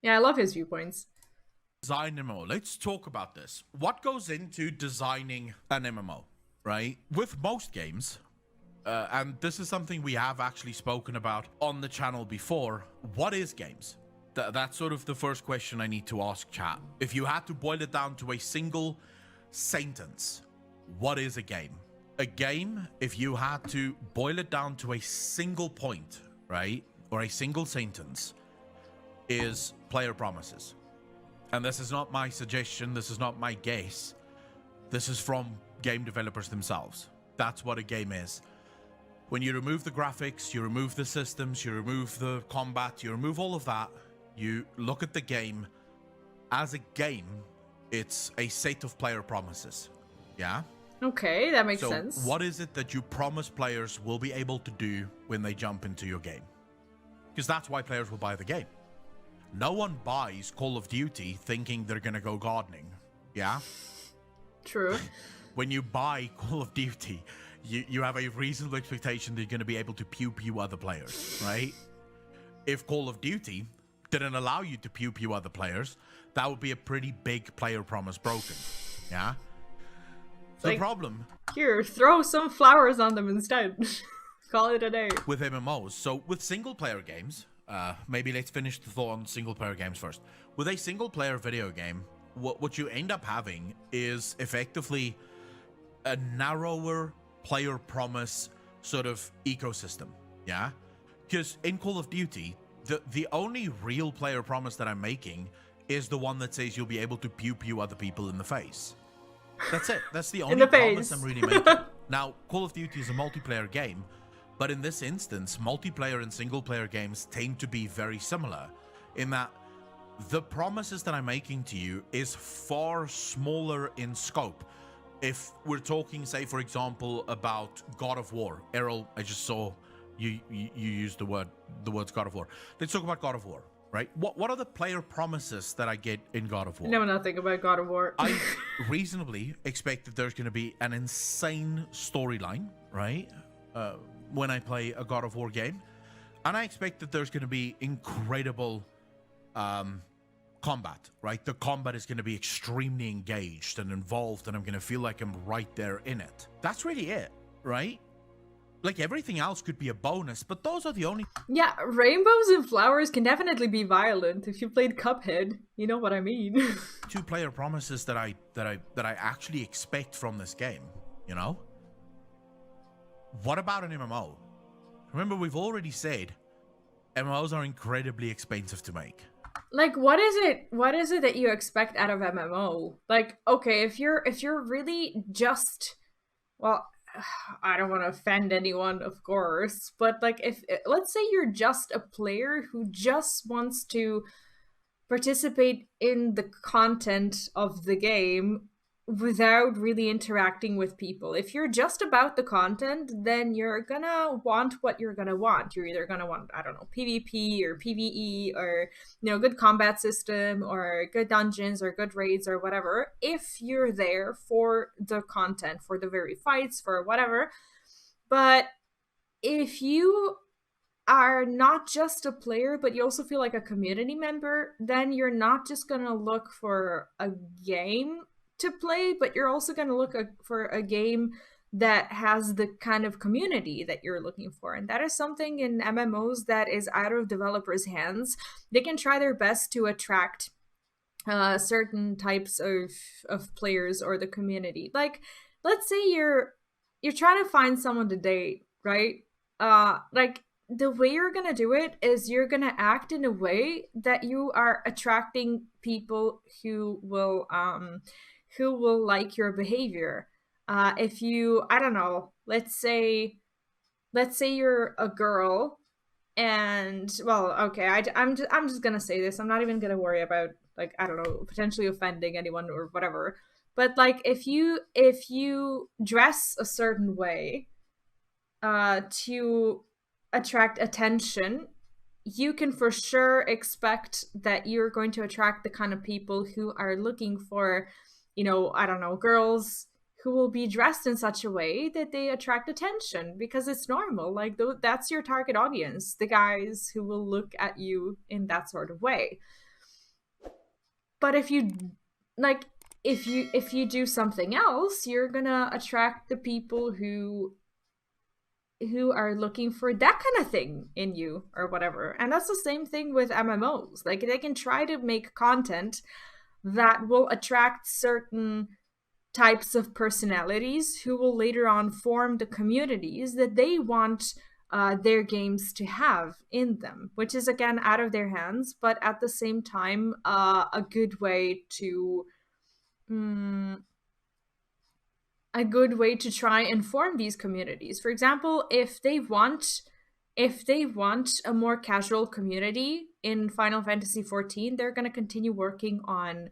Yeah, I love his viewpoints. Design MMO. Let's talk about this. What goes into designing an MMO, right? With most games, and this is something we have actually spoken about on the channel before. What is games? That's sort of the first question I need to ask chat. If you had to boil it down to a single sentence, what is a game? A game, if you had to boil it down to a single point, right, or a single sentence, is player promises. And this is not my suggestion, this is not my guess. This is from game developers themselves. That's what a game is. When you remove the graphics, you remove the systems, you remove the combat, you remove all of that, you look at the game. As a game, it's a set of player promises. Yeah? Okay, that makes sense. So what is it that you promise players will be able to do when they jump into your game? Because that's why players will buy the game. No one buys Call of Duty thinking they're going to go gardening. Yeah? True. When you buy Call of Duty, you have a reasonable expectation that you're going to be able to pew other players, right? If Call of Duty didn't allow you to pew other players, that would be a pretty big player promise broken. Yeah? The problem... Here, throw some flowers on them instead. Call it a day. With MMOs, so with single player games, maybe let's finish the thought on single player games first. With a single player video game, what you end up having is effectively a narrower player promise sort of ecosystem, yeah? Because in Call of Duty, the only real player promise that I'm making is the one that says you'll be able to pew other people in the face. That's it. That's the only promise I'm really making. Now, Call of Duty is a multiplayer game, but in this instance, multiplayer and single player games tend to be very similar in that the promises that I'm making to you is far smaller in scope. If we're talking, say, for example, about God of War, Errol, I just saw you used the words God of War. Let's talk about God of War, right? What are the player promises that I get in God of War? I know nothing about God of War. I reasonably expect that there's going to be an insane storyline, right? When I play a God of War game, and I expect that there's going to be incredible combat, right? The combat is going to be extremely engaged and involved, and I'm going to feel like I'm right there in it. That's really it, right? Like, everything else could be a bonus, but those are the only... Yeah, rainbows and flowers can definitely be violent. If you played Cuphead, you know what I mean. two player promises that I actually expect from this game, you know? What about an MMO? Remember, we've already said MMOs are incredibly expensive to make. Like, what is it that you expect out of MMO? Like, okay, if you're really just, well, I don't want to offend anyone, of course, but like, if let's say you're just a player who just wants to participate in the content of the game without really interacting with people. If you're just about the content, then you're gonna want what you're gonna want. You're either gonna want, I don't know, PvP or PvE or, you know, good combat system or good dungeons or good raids or whatever. If you're there for the content, for the very fights, for whatever. But if you are not just a player, but you also feel like a community member, then you're not just gonna look for a game to play, but you're also going to look for a game that has the kind of community that you're looking for. And that is something in MMOs that is out of developers' hands. They can try their best to attract certain types of players or the community. Like, let's say you're trying to find someone to date, right? Like, the way you're gonna do it is you're gonna act in a way that you are attracting people who will like your behavior. If you, I don't know, let's say you're a girl, and well, okay, I'm just gonna say this. I'm not even gonna worry about, like, I don't know, potentially offending anyone or whatever. But like, if you dress a certain way, to attract attention, you can for sure expect that you're going to attract the kind of people who are looking for, you know, I don't know, girls who will be dressed in such a way that they attract attention, because it's normal. Like, that's your target audience, the guys who will look at you in that sort of way. But if you like if you do something else, you're gonna attract the people who are looking for that kind of thing in you or whatever. And that's the same thing with MMOs. Like they can try to make content that will attract certain types of personalities who will later on form the communities that they want their games to have in them, which is again out of their hands, but at the same time a good way to a good way to try and form these communities. For example, if they want a more casual community in Final Fantasy XIV, they're going to continue working on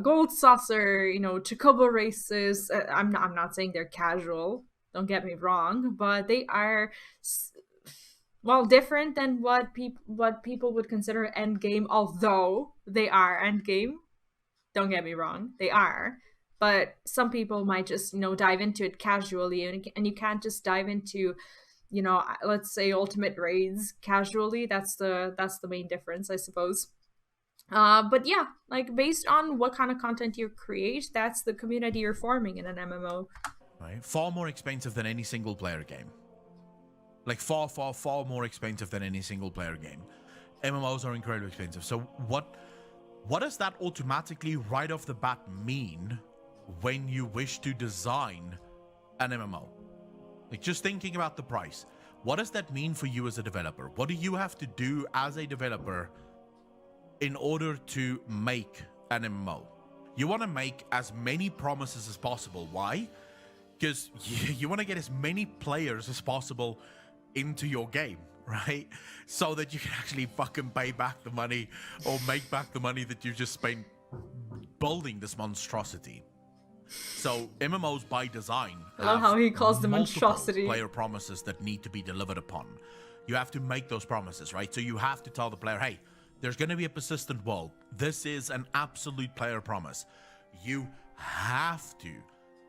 gold saucer, chocobo races. I'm not saying they're casual. Don't get me wrong, but they are different than what people would consider end game. Although they are end game, don't get me wrong, they are. But some people might just dive into it casually, and you can't just dive into let's say ultimate raids casually. That's the main difference, I suppose. But yeah, like based on what kind of content you create, that's the community you're forming in an MMO. Right, far more expensive than any single player game. Like far more expensive than any single player game. MMOs are incredibly expensive. So what does that automatically right off the bat mean when you wish to design an MMO? Like just thinking about the price, what does that mean for you as a developer? What do you have to do as a developer in order to make an MMO? You want to make as many promises as possible. Why? Because you want to get as many players as possible into your game, right? So that you can actually fucking pay back the money or make back the money that you just spent building this monstrosity. So MMOs by design I love how he calls them monstrosity. Player promises that need to be delivered upon. You have to make those promises, right? So you have to tell the player, hey, there's going to be a persistent world. This is an absolute player promise. You have to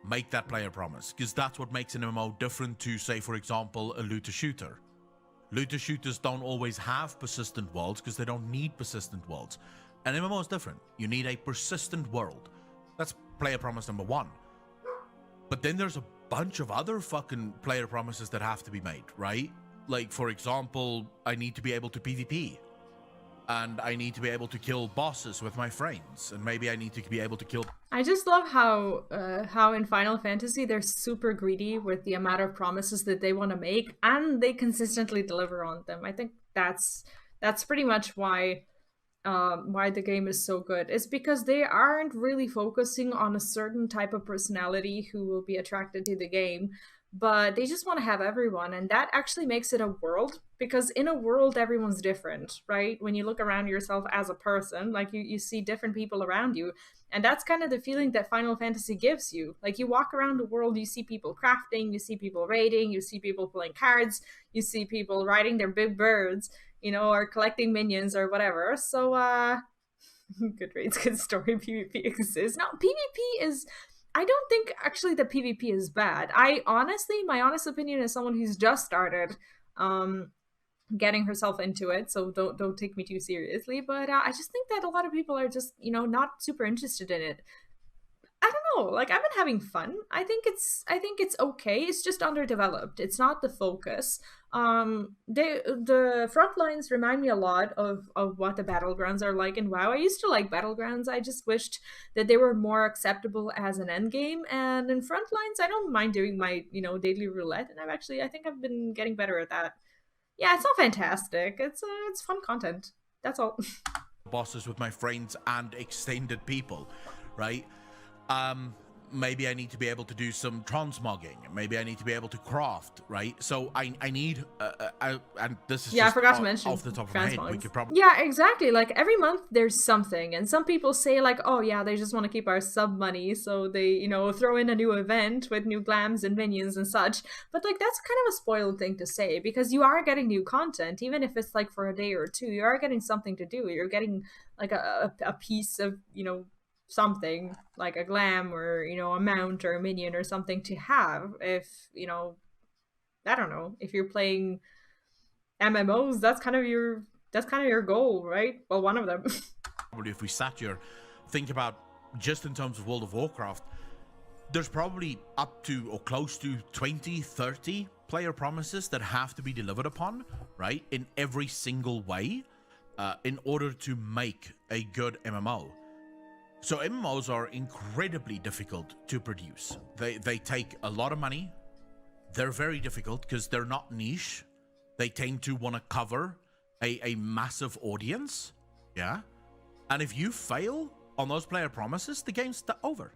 make that player promise, because that's what makes an MMO different to, say, for example, a looter shooter. Looter shooters don't always have persistent worlds because they don't need persistent worlds. An MMO is different. You need a persistent world. That's player promise number one. But then there's a bunch of other fucking player promises that have to be made, right? Like, for example, I need to be able to PvP. And I need to be able to kill bosses with my friends. And maybe I need to be able to kill... I just love how in Final Fantasy they're super greedy with the amount of promises that they want to make, and they consistently deliver on them. I think that's pretty much why the game is so good. It's because they aren't really focusing on a certain type of personality who will be attracted to the game, but they just want to have everyone, and that actually makes it a world, because in a world everyone's different, right? When you look around yourself as a person, like you see different people around you, and that's kind of the feeling that Final Fantasy gives you. Like you walk around the world, you see people crafting, you see people raiding, you see people playing cards, you see people riding their big birds, or collecting minions or whatever. So good raids, good story, PvP exists. Now PvP is... I don't think actually the PvP is bad. My honest opinion is someone who's just started getting herself into it, so don't take me too seriously. But I just think that a lot of people are just not super interested in it. I don't know. Like I've been having fun. I think it's okay. It's just underdeveloped. It's not the focus. The front lines remind me a lot of what the battlegrounds are like in WoW. I used to like battlegrounds. I just wished that they were more acceptable as an end game. And in front lines, I don't mind doing my daily roulette, and I think I've been getting better at that. Yeah, it's not fantastic. It's fun content. That's all. Bosses with my friends and extended people, right? Maybe I need to be able to do some transmogging. Maybe I need to be able to craft, right? So I need, and this is just I forgot to mention off the top of my head. We could probably... Yeah, exactly. Like every month there's something, and some people say like, oh yeah, they just want to keep our sub money, so they throw in a new event with new glams and minions and such. But like that's kind of a spoiled thing to say, because you are getting new content, even if it's like for a day or two. You are getting something to do. You're getting like a piece of something like a glam or a mount or a minion or something to have. If I don't know, if you're playing MMOs, that's kind of your goal, right? Well, one of them. Probably if we sat here think about just in terms of World of Warcraft, there's probably up to or close to 20, 30 player promises that have to be delivered upon, right, in every single way, in order to make a good MMO. So MMOs are incredibly difficult to produce. They take a lot of money. They're very difficult because they're not niche. They tend to want to cover a massive audience. Yeah. And if you fail on those player promises, the game's over.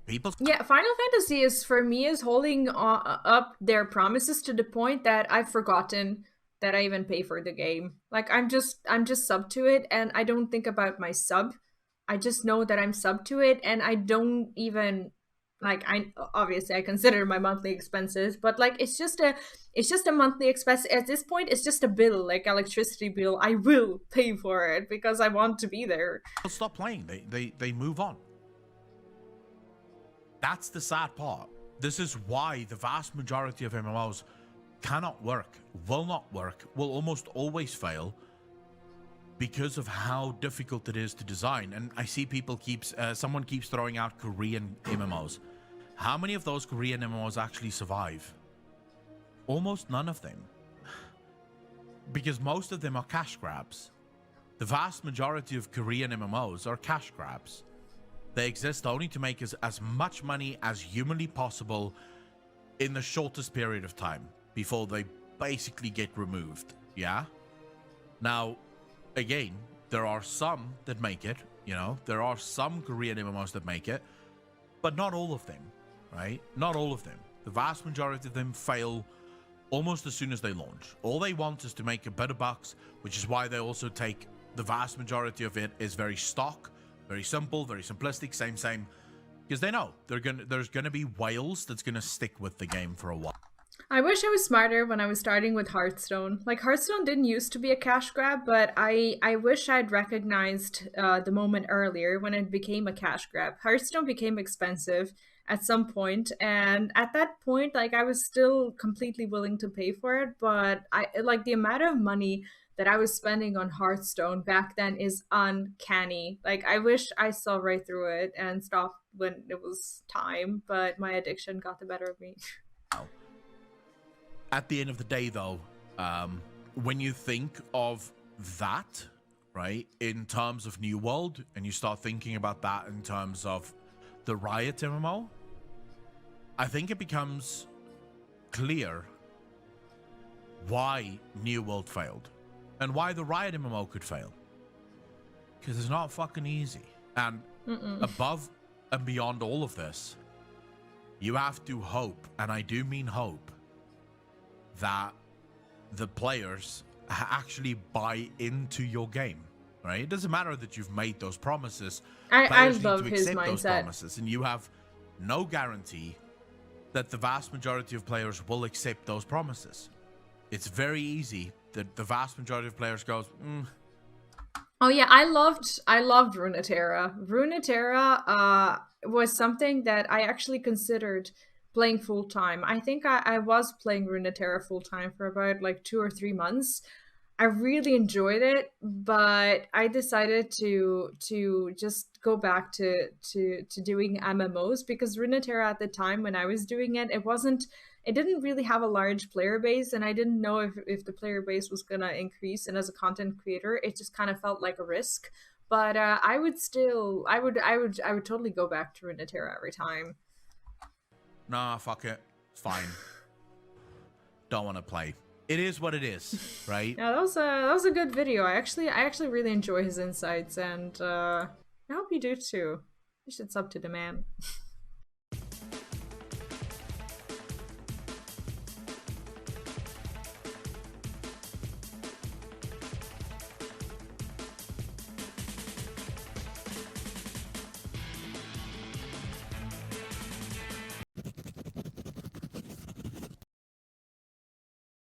Yeah, Final Fantasy is, for me, is holding up their promises to the point that I've forgotten that I even pay for the game. Like, I'm just sub to it, and I don't think about my sub. I just know that I'm sub to it, and I don't even, like, I obviously I consider my monthly expenses, but like it's just a monthly expense at this point. It's just a bill, like electricity bill. I will pay for it because I want to be there. They'll stop playing. They move on. That's the sad part. This is why the vast majority of MMOs cannot work, will not work, will almost always fail because of how difficult it is to design. And I see people someone keeps throwing out Korean MMOs. How many of those Korean MMOs actually survive? Almost none of them. Because most of them are cash grabs. The vast majority of Korean MMOs are cash grabs. They exist only to make as much money as humanly possible in the shortest period of time before they basically get removed. Yeah? Now, again, there are some that make it, you know, there are some Korean MMOs that make it, but not all of them, right? Not all of them. The vast majority of them fail almost as soon as they launch. All they want is to make a bit of bucks, which is why they also take the vast majority of it is very stock, very simple, very simplistic, same, because they know there's gonna be whales that's gonna stick with the game for a while. I wish I was smarter when I was starting with Hearthstone. Like, Hearthstone didn't used to be a cash grab, but I wish I'd recognized the moment earlier when it became a cash grab. Hearthstone became expensive at some point, and at that point, like, I was still completely willing to pay for it, but the amount of money that I was spending on Hearthstone back then is uncanny. Like, I wish I saw right through it and stopped when it was time, but my addiction got the better of me. At the end of the day, though, when you think of that, right, in terms of New World, and you start thinking about that in terms of the Riot MMO, I think it becomes clear why New World failed and why the Riot MMO could fail. Because it's not fucking easy. And above and beyond all of this, you have to hope, and I do mean hope, that the players actually buy into your game, right? It doesn't matter that you've made those promises. I love his mindset. Those promises, and you have no guarantee that the vast majority of players will accept those promises. It's very easy that the vast majority of players goes, Oh yeah, I loved Runeterra. Runeterra was something that I actually considered playing full time. I think I was playing Runeterra full time for about like 2 or 3 months. I really enjoyed it, but I decided to just go back to doing MMOs because Runeterra at the time when I was doing it, it didn't really have a large player base, and I didn't know if the player base was gonna increase. And as a content creator, it just kind of felt like a risk. But I would totally go back to Runeterra every time. Nah, fuck it, it's fine. Don't want to play. It is what it is, right? Yeah, that was a good video. I actually really enjoy his insights, and I hope you do too. You should sub to the man.